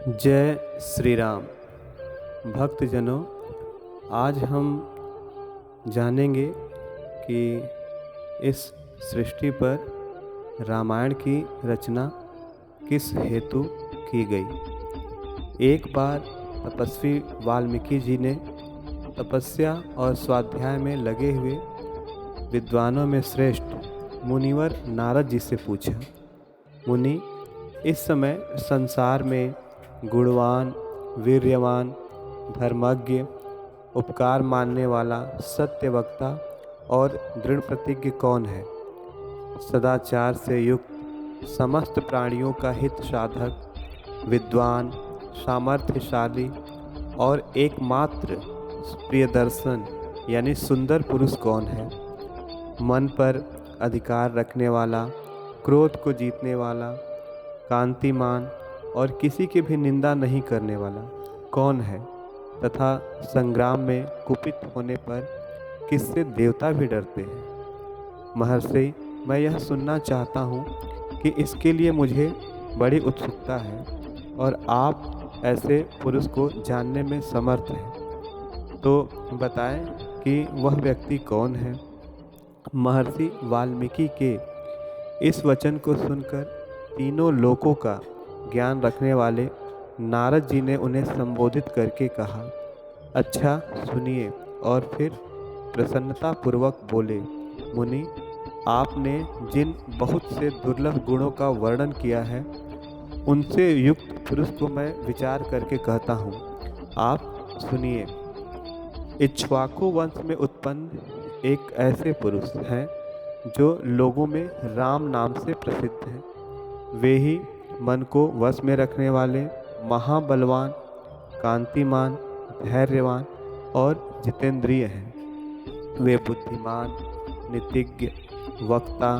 जय श्री राम। भक्तजनों, आज हम जानेंगे कि इस सृष्टि पर रामायण की रचना किस हेतु की गई। एक बार तपस्वी वाल्मीकि जी ने तपस्या और स्वाध्याय में लगे हुए विद्वानों में श्रेष्ठ मुनिवर नारद जी से पूछा, मुनि, इस समय संसार में गुणवान, वीर्यवान, धर्मज्ञ, उपकार मानने वाला, सत्यवक्ता और दृढ़ प्रतिज्ञ कौन है? सदाचार से युक्त, समस्त प्राणियों का हित साधक, विद्वान, सामर्थ्यशाली और एकमात्र प्रियदर्शन यानी सुंदर पुरुष कौन है? मन पर अधिकार रखने वाला, क्रोध को जीतने वाला, कांतिमान और किसी की भी निंदा नहीं करने वाला कौन है? तथा संग्राम में कुपित होने पर किससे देवता भी डरते हैं? महर्षि, मैं यह सुनना चाहता हूँ कि इसके लिए मुझे बड़ी उत्सुकता है और आप ऐसे पुरुष को जानने में समर्थ हैं, तो बताएं कि वह व्यक्ति कौन है। महर्षि वाल्मीकि के इस वचन को सुनकर तीनों लोकों का ज्ञान रखने वाले नारद जी ने उन्हें संबोधित करके कहा, अच्छा सुनिए। और फिर प्रसन्नतापूर्वक बोले, मुनि, आपने जिन बहुत से दुर्लभ गुणों का वर्णन किया है, उनसे युक्त पुरुष को मैं विचार करके कहता हूँ, आप सुनिए। इक्ष्वाकु वंश में उत्पन्न एक ऐसे पुरुष हैं जो लोगों में राम नाम से प्रसिद्ध हैं। वे ही मन को वश में रखने वाले, महाबलवान, कांतिमान, धैर्यवान और जितेंद्रिय हैं। वे बुद्धिमान, नीतिज्ञ, वक्ता,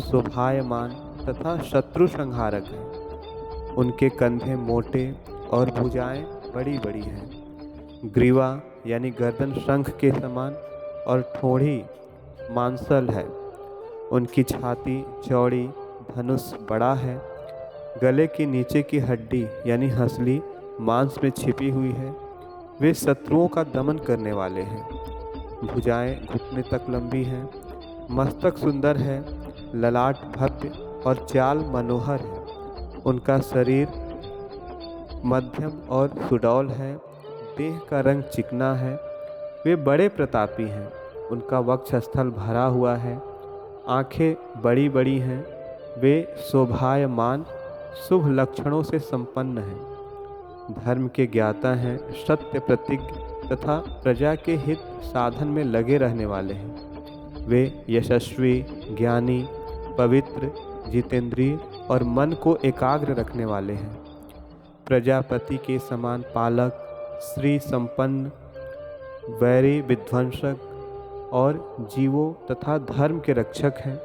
शोभायमान तथा शत्रु संहारक हैं। उनके कंधे मोटे और भुजाएं बड़ी बड़ी हैं। ग्रीवा यानी गर्दन शंख के समान और ठोड़ी मांसल है। उनकी छाती चौड़ी, धनुष बड़ा है। गले की नीचे की हड्डी यानी हंसली मांस में छिपी हुई है। वे शत्रुओं का दमन करने वाले हैं। भुजाएं घुटने तक लंबी हैं। मस्तक सुंदर है, ललाट भव्य और चाल मनोहर है। उनका शरीर मध्यम और सुडौल है। देह का रंग चिकना है। वे बड़े प्रतापी हैं। उनका वक्षस्थल भरा हुआ है। आँखें बड़ी बड़ी हैं। वे शोभायमान, शुभ लक्षणों से संपन्न हैं। धर्म के ज्ञाता हैं, सत्य प्रतिज्ञ तथा प्रजा के हित साधन में लगे रहने वाले हैं। वे यशस्वी, ज्ञानी, पवित्र, जितेंद्रिय और मन को एकाग्र रखने वाले हैं। प्रजापति के समान पालक, श्री संपन्न, वैरी विध्वंसक और जीवों तथा धर्म के रक्षक हैं।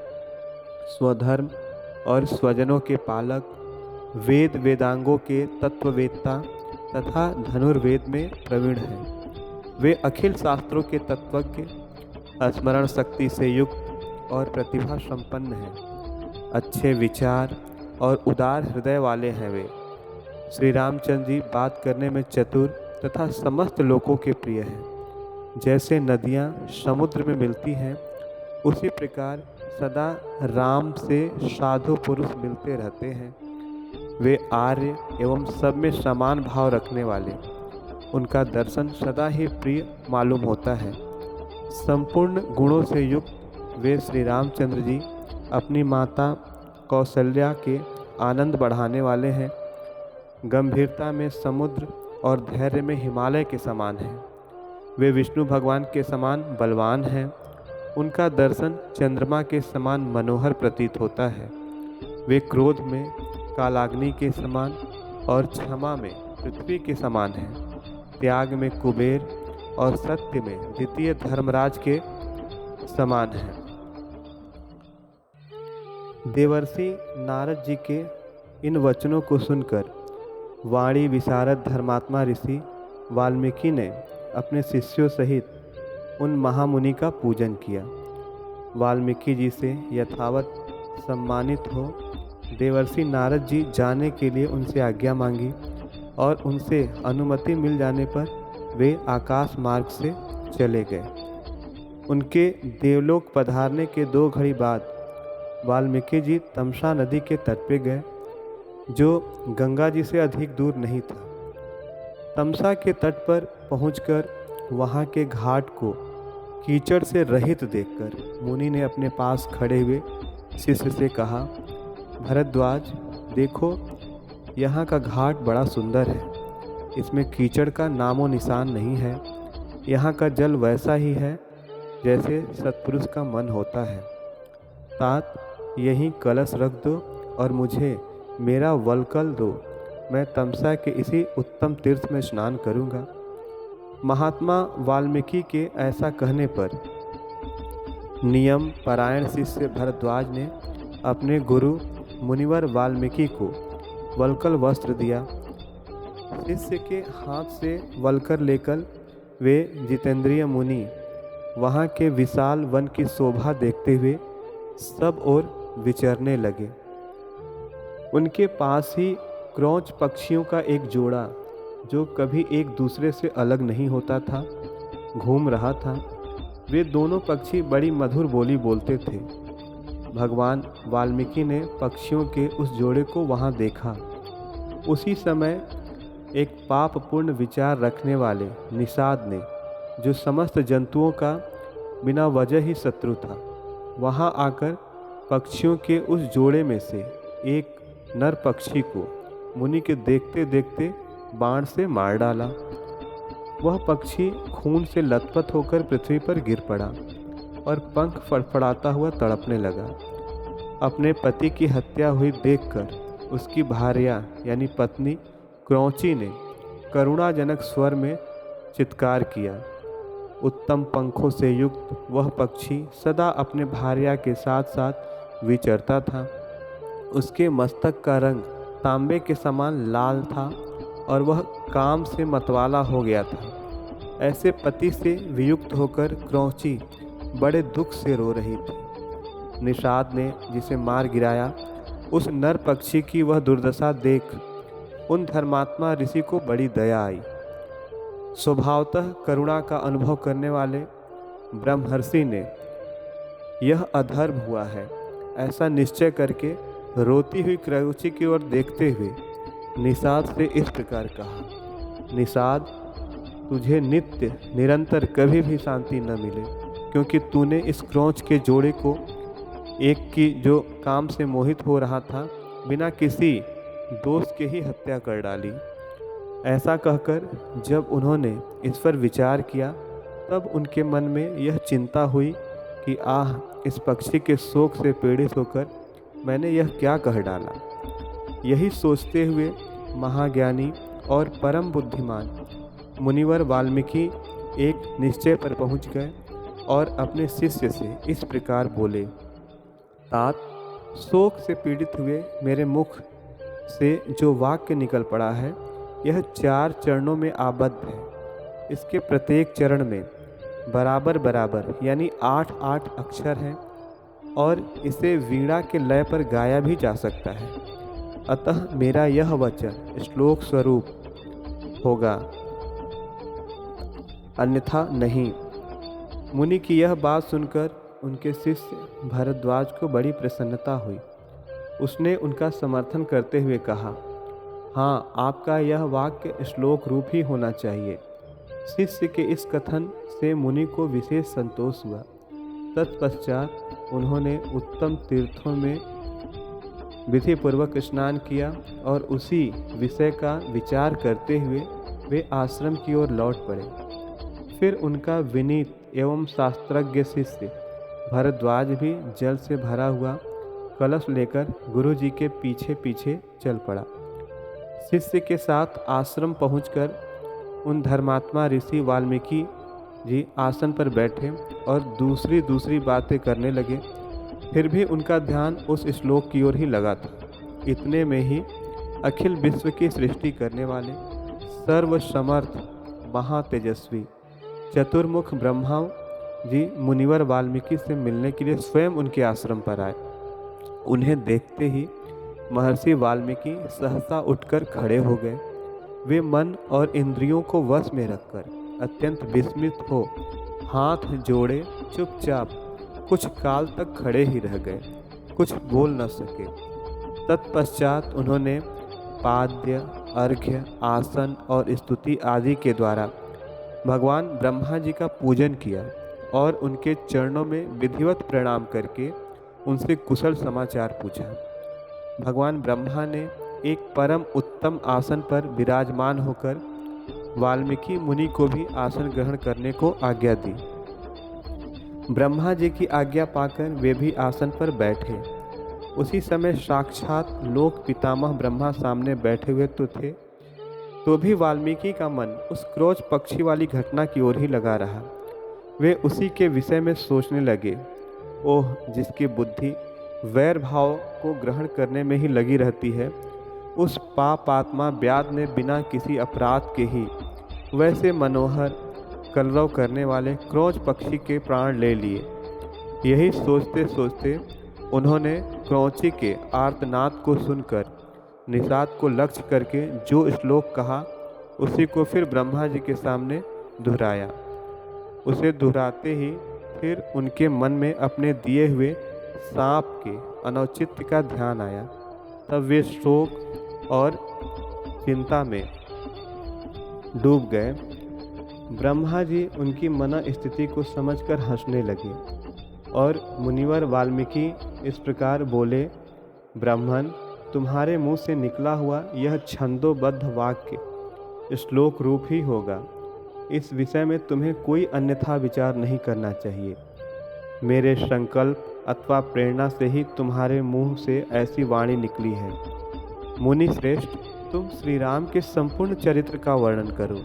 स्वधर्म और स्वजनों के पालक, वेद वेदांगों के तत्ववेत्ता तथा धनुर्वेद में प्रवीण हैं। वे अखिल शास्त्रों के तत्वज्ञ, स्मरण शक्ति से युक्त और प्रतिभा संपन्न हैं। अच्छे विचार और उदार हृदय वाले हैं वे। श्री रामचंद्र जी बात करने में चतुर तथा समस्त लोगों के प्रिय हैं। जैसे नदियाँ समुद्र में मिलती हैं, उसी प्रकार सदा राम से साधु पुरुष मिलते रहते हैं। वे आर्य एवं सब में समान भाव रखने वाले। उनका दर्शन सदा ही प्रिय मालूम होता है। संपूर्ण गुणों से युक्त वे श्री रामचंद्र जी अपनी माता कौशल्या के आनंद बढ़ाने वाले हैं। गंभीरता में समुद्र और धैर्य में हिमालय के समान हैं। वे विष्णु भगवान के समान बलवान हैं। उनका दर्शन चंद्रमा के समान मनोहर प्रतीत होता है। वे क्रोध में कालाग्नि के समान और क्षमा में पृथ्वी के समान हैं। त्याग में कुबेर और सत्य में द्वितीय धर्मराज के समान हैं। देवर्षि नारद जी के इन वचनों को सुनकर वाणी विशारद धर्मात्मा ऋषि वाल्मीकि ने अपने शिष्यों सहित उन महामुनि का पूजन किया। वाल्मीकि जी से यथावत सम्मानित हो देवर्षि नारद जी जाने के लिए उनसे आज्ञा मांगी और उनसे अनुमति मिल जाने पर वे आकाश मार्ग से चले गए। उनके देवलोक पधारने के 2 घड़ी बाद वाल्मीकि जी तमसा नदी के तट पे गए, जो गंगा जी से अधिक दूर नहीं था। तमसा के तट पर पहुंचकर वहां के घाट को कीचड़ से रहित देखकर मुनि ने अपने पास खड़े हुए शिष्य से कहा, भरद्वाज, देखो, यहाँ का घाट बड़ा सुंदर है। इसमें कीचड़ का नामो निशान नहीं है। यहाँ का जल वैसा ही है जैसे सत्पुरुष का मन होता है। तात, यहीं कलश रख दो और मुझे मेरा वलकल दो। मैं तमसा के इसी उत्तम तीर्थ में स्नान करूँगा। महात्मा वाल्मीकि के ऐसा कहने पर नियम परायण शिष्य भरद्वाज ने अपने गुरु मुनिवर वाल्मीकि को वलकल वस्त्र दिया। शिष्य के हाथ से वलकर लेकर वे जितेंद्रिय मुनि वहाँ के विशाल वन की शोभा देखते हुए सब ओर विचरने लगे। उनके पास ही क्रौच पक्षियों का एक जोड़ा, जो कभी एक दूसरे से अलग नहीं होता था, घूम रहा था। वे दोनों पक्षी बड़ी मधुर बोली बोलते थे। भगवान वाल्मीकि ने पक्षियों के उस जोड़े को वहाँ देखा। उसी समय एक पापपूर्ण विचार रखने वाले निषाद ने, जो समस्त जंतुओं का बिना वजह ही शत्रु था, वहाँ आकर पक्षियों के उस जोड़े में से एक नर पक्षी को मुनि के देखते देखते बाण से मार डाला। वह पक्षी खून से लथपथ होकर पृथ्वी पर गिर पड़ा और पंख फड़फड़ाता हुआ तड़पने लगा। अपने पति की हत्या हुई देखकर उसकी भार्या यानी पत्नी क्रौची ने करुणाजनक स्वर में चित्कार किया। उत्तम पंखों से युक्त वह पक्षी सदा अपने भार्या के साथ साथ विचरता था। उसके मस्तक का रंग तांबे के समान लाल था और वह काम से मतवाला हो गया था। ऐसे पति से वियुक्त होकर क्रौची बड़े दुख से रो रही थी। निषाद ने जिसे मार गिराया, उस नर पक्षी की वह दुर्दशा देख उन धर्मात्मा ऋषि को बड़ी दया आई। स्वभावतः करुणा का अनुभव करने वाले ब्रह्मर्षि ने यह अधर्म हुआ है ऐसा निश्चय करके रोती हुई क्रौची की ओर देखते हुए निषाद से इस प्रकार कहा, निषाद, तुझे नित्य निरंतर कभी भी शांति न मिले, क्योंकि तूने इस क्रौच के जोड़े को, एक की जो काम से मोहित हो रहा था, बिना किसी दोष के ही हत्या कर डाली। ऐसा कहकर जब उन्होंने इस पर विचार किया, तब उनके मन में यह चिंता हुई कि आह, इस पक्षी के शोक से पीड़ित होकर मैंने यह क्या कह डाला। यही सोचते हुए महाज्ञानी और परम बुद्धिमान मुनिवर वाल्मीकि एक निश्चय पर पहुंच गए और अपने शिष्य से इस प्रकार बोले, तात, शोक से पीड़ित हुए मेरे मुख से जो वाक्य निकल पड़ा है, यह 4 चरणों में आबद्ध है। इसके प्रत्येक चरण में बराबर बराबर यानी 8-8 अक्षर हैं और इसे वीणा के लय पर गाया भी जा सकता है। अतः मेरा यह वचन श्लोक स्वरूप होगा, अन्यथा नहीं। मुनि की यह बात सुनकर उनके शिष्य भरद्वाज को बड़ी प्रसन्नता हुई। उसने उनका समर्थन करते हुए कहा, हाँ, आपका यह वाक्य श्लोक रूप ही होना चाहिए। शिष्य के इस कथन से मुनि को विशेष संतोष हुआ। तत्पश्चात उन्होंने उत्तम तीर्थों में विधिपूर्वक स्नान किया और उसी विषय का विचार करते हुए वे आश्रम की ओर लौट पड़े। फिर उनका विनीत एवं शास्त्रज्ञ शिष्य भरद्वाज भी जल से भरा हुआ कलश लेकर गुरु जी के पीछे पीछे चल पड़ा। शिष्य के साथ आश्रम पहुंचकर उन धर्मात्मा ऋषि वाल्मीकि जी आसन पर बैठे और दूसरी बातें करने लगे। फिर भी उनका ध्यान उस श्लोक की ओर ही लगा था। इतने में ही अखिल विश्व की सृष्टि करने वाले सर्वसमर्थ महातेजस्वी चतुर्मुख ब्रह्मा जी मुनिवर वाल्मीकि से मिलने के लिए स्वयं उनके आश्रम पर आए। उन्हें देखते ही महर्षि वाल्मीकि सहसा उठकर खड़े हो गए। वे मन और इंद्रियों को वश में रखकर अत्यंत विस्मित हो हाथ जोड़े चुपचाप कुछ काल तक खड़े ही रह गए, कुछ बोल न सके। तत्पश्चात उन्होंने पाद्य, अर्घ्य, आसन और स्तुति आदि के द्वारा भगवान ब्रह्मा जी का पूजन किया और उनके चरणों में विधिवत प्रणाम करके उनसे कुशल समाचार पूछा। भगवान ब्रह्मा ने एक परम उत्तम आसन पर विराजमान होकर वाल्मीकि मुनि को भी आसन ग्रहण करने को आज्ञा दी। ब्रह्मा जी की आज्ञा पाकर वे भी आसन पर बैठे। उसी समय साक्षात लोक पितामह ब्रह्मा सामने बैठे हुए तो थे, तो भी वाल्मीकि का मन उस क्रोच पक्षी वाली घटना की ओर ही लगा रहा। वे उसी के विषय में सोचने लगे। ओह, जिसकी बुद्धि वैर भाव को ग्रहण करने में ही लगी रहती है, उस पापात्मा व्याध ने बिना किसी अपराध के ही वैसे मनोहर कलरव करने वाले क्रोच पक्षी के प्राण ले लिए। यही सोचते सोचते उन्होंने क्रोची के आर्तनाद को सुनकर निषाद को लक्ष्य करके जो श्लोक कहा, उसी को फिर ब्रह्मा जी के सामने दोहराया। उसे दोहराते ही फिर उनके मन में अपने दिए हुए सांप के अनौचित्य का ध्यान आया। तब वे शोक और चिंता में डूब गए। ब्रह्मा जी उनकी मन स्थिति को समझकर हंसने लगे और मुनिवर वाल्मीकि इस प्रकार बोले, ब्राह्मण, तुम्हारे मुंह से निकला हुआ यह छंदोबद्ध वाक्य श्लोक रूप ही होगा। इस विषय में तुम्हें कोई अन्यथा विचार नहीं करना चाहिए। मेरे संकल्प अथवा प्रेरणा से ही तुम्हारे मुंह से ऐसी वाणी निकली है। मुनि श्रेष्ठ, तुम श्री राम के संपूर्ण चरित्र का वर्णन करो।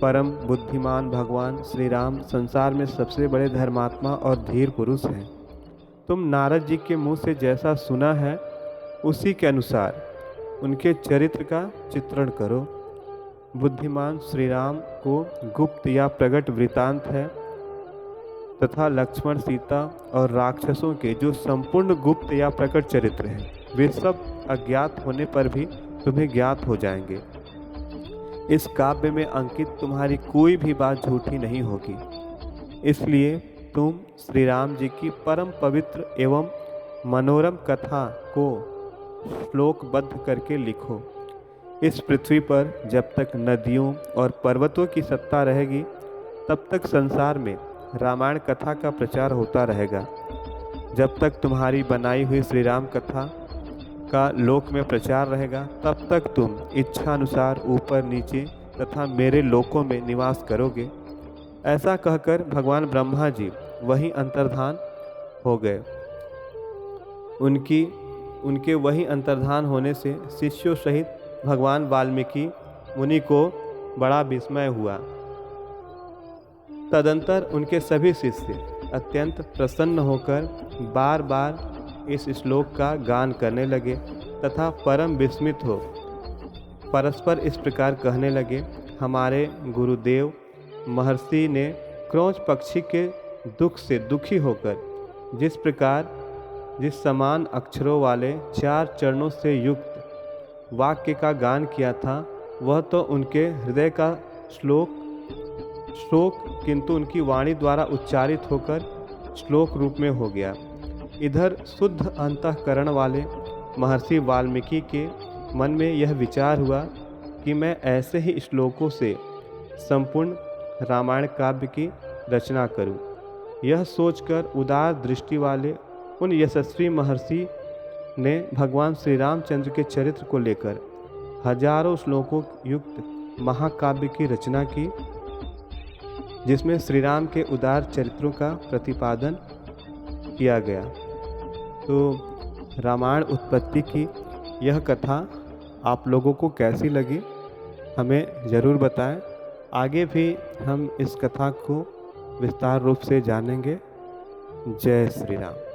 परम बुद्धिमान भगवान श्री राम संसार में सबसे बड़े धर्मात्मा और धीर पुरुष हैं। तुम नारद जी के मुंह से जैसा सुना है उसी के अनुसार उनके चरित्र का चित्रण करो। बुद्धिमान श्री राम को गुप्त या प्रकट वृतांत है तथा लक्ष्मण, सीता और राक्षसों के जो संपूर्ण गुप्त या प्रकट चरित्र हैं, वे सब अज्ञात होने पर भी तुम्हें ज्ञात हो जाएंगे। इस काव्य में अंकित तुम्हारी कोई भी बात झूठी नहीं होगी। इसलिए तुम श्री राम जी की परम पवित्र एवं मनोरम कथा को श्लोकबद्ध करके लिखो। इस पृथ्वी पर जब तक नदियों और पर्वतों की सत्ता रहेगी, तब तक संसार में रामायण कथा का प्रचार होता रहेगा। जब तक तुम्हारी बनाई हुई श्री राम कथा का लोक में प्रचार रहेगा, तब तक तुम इच्छानुसार ऊपर नीचे तथा मेरे लोकों में निवास करोगे। ऐसा कहकर भगवान ब्रह्मा जी वहीं अंतर्धान हो गए। उनके वहीं अंतर्धान होने से शिष्यों सहित भगवान वाल्मीकि मुनि को बड़ा विस्मय हुआ। तदंतर उनके सभी शिष्य अत्यंत प्रसन्न होकर बार बार इस श्लोक का गान करने लगे तथा परम विस्मित हो परस्पर इस प्रकार कहने लगे, हमारे गुरुदेव महर्षि ने क्रोच पक्षी के दुख से दुखी होकर जिस समान अक्षरों वाले 4 चरणों से युक्त वाक्य का गान किया था, वह तो उनके हृदय का श्लोक किंतु उनकी वाणी द्वारा उच्चारित होकर श्लोक रूप में हो गया। इधर शुद्ध अंतःकरण वाले महर्षि वाल्मीकि के मन में यह विचार हुआ कि मैं ऐसे ही श्लोकों से संपूर्ण रामायण काव्य की रचना करूं। यह सोचकर उदार दृष्टि वाले उन यशस्वी महर्षि ने भगवान श्री रामचंद्र के चरित्र को लेकर हजारों श्लोकों युक्त महाकाव्य की रचना की, जिसमें श्री राम के उदार चरित्रों का प्रतिपादन किया गया। तो रामायण उत्पत्ति की यह कथा आप लोगों को कैसी लगी, हमें ज़रूर बताएं। आगे भी हम इस कथा को विस्तार रूप से जानेंगे। जय श्री राम।